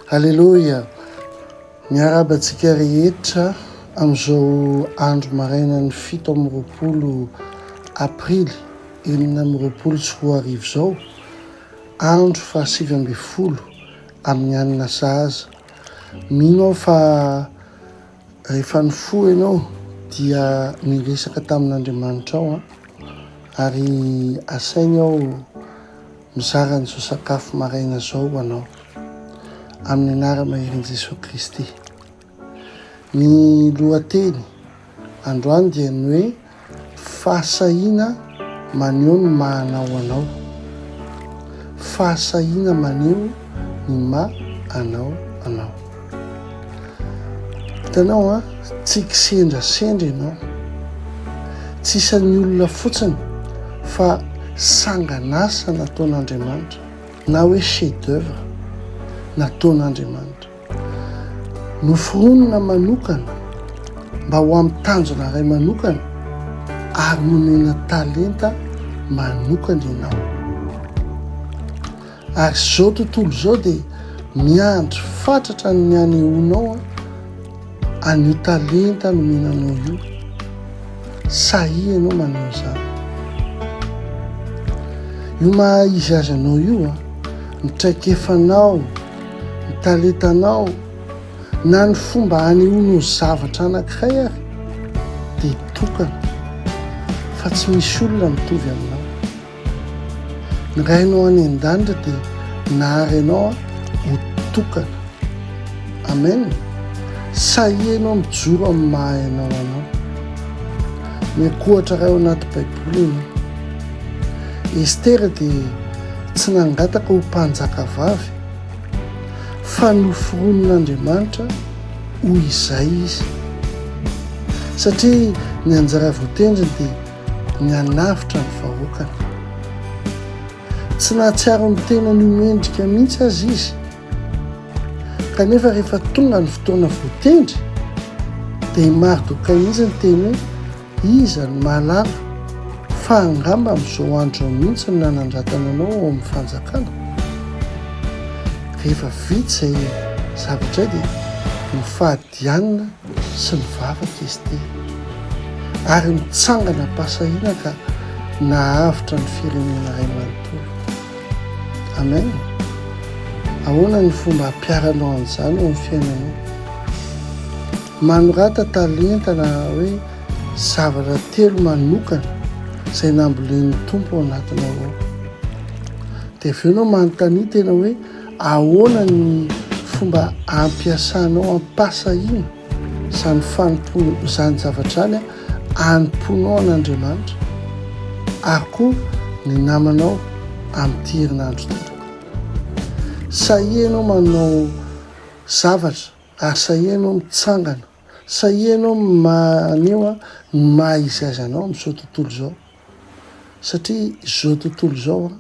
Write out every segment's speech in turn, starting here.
Halleloia, miarabantsika rehetra amin'izao andro marainan'ny 7 aprily 2024 zao, andro fa 7 amin'ny anina sahaza. Mino aho fa rehefa nifo ianao dia niresaka tamin'Andriamanitra ao ary asainy aho mizara n'izao sakafo maraina zao anao amin'ny anara-maherin' Jesosy Kristy. Ny lohateny androany dia ny hoe fahasahiana maneho ny mahanao anao. Fahasahiana maneho ny mahanao anao. Hitanao tsy kisendrasendra ianao, tsy isan'ny olona fotsiny fa sangan'asa nataon'Andriamanitra, na hoe chef d'œuvre nataon'Andriamanitra. Noforonina manokana mba ho amin'ny tanjona iray manokana ary nomena talenta manokana ianao. Ary zao tontolo zao dia miandry fatratra ny anehoanao an'io talenta nomenanao io. Sahy ianao maneho izany. Io maha izy azy anao io ny traikefanao, ny talentanao, na ny fomba hanehoanao zavatra anankiray ary dia tokana fa tsy misy olona mitovy aminao. Ny rainao any an-danitra dia nahary ianao ho tokana. Amen. Sahy ianao mijoro amin'ny mahay anao anao. Miakohatra ray ao anaty Baiboly ianao. Estera dia tsy nangataka ho mpanjaka vavy fa noforonon'Andriamanitra ho izay izy, satria ny anjara voatendriny dia ny hanavitra ny vahoakany. Tsy nahatsiaro ny tena nomendrika mihitsy azy izy, kanefa rehefa tonga ny fotoana voatendry dia Mardokai mihitsy ny teny hoe iza ny mahalala fa angamba amin'izao andro ao mihitsy ny nanandratana anao ao amin'ny fanjakana. Rehefa vita izay zavatra dia ny fahadianina sy ny vavaka izy tena ary mitsangana pasahiana ka nahavitra ny firenena iray manontolo. Amen. Ahoana ny fomba hampiaranao an'izany ao amin'ny fiainanao? Manorata talenta na hoe zavatra telo manokana izay nambolen'ny tompo ao anatinao ao. Dia avy eo ianao manontania tena hoe ahoana ny fomba ampiasanao ampasahiana izany fanompoana izany zavatra any hanomponao an'Andriamanitra ary koa ny namanao amin'ity herinandro ity. Sahy ianao manao zavatra ary sahy ianao mitsangana, sahy ianao maneho ny maha izy azy anao amin'izao tontolo izao, satria izao tontolo izao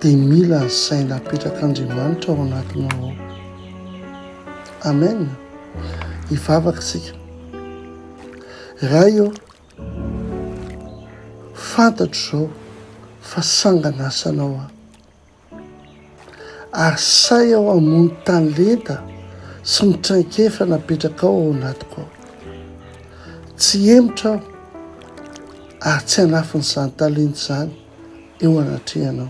dia mila ny saina apetrak'Andriamanitra ao anatinao ao. Amen. Hivavaka isika. Raha eo fantatro izao fa sangan'asanao ary say ao hamono talenta sy mitraikefa napetraka ao anatiko ao. Tsy emotra aho ary tsy hanafin'izany talenta izany eo anatrehanao.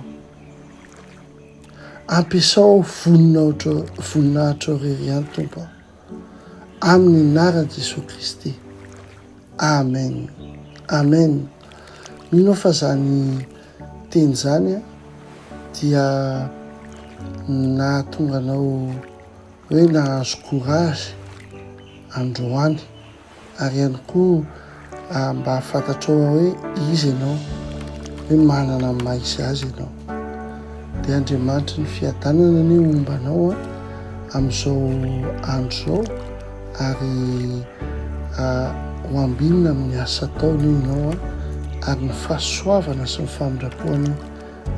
Ampiasao voninahitra irery ihany Tompo amin'ny anaran'i Jesosy Kristy. Amen. Amen. Mino fa zany teny zany dia nahatonga anao hoe nahazo courage androany ary ihany koa mba hafatatrao hoe izy ianao, hoe manana ny maha izy azy ianao. Dia Andriamanitra ny fiadanana ny ombanao amin'izao andro zao ary ho ambinina amin'ny asa ataony ianao ary ny fahasoavana sy ny famindrapoany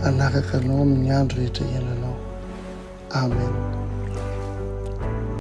anaraka anao amin'ny andro rehetra iainanao. Amen.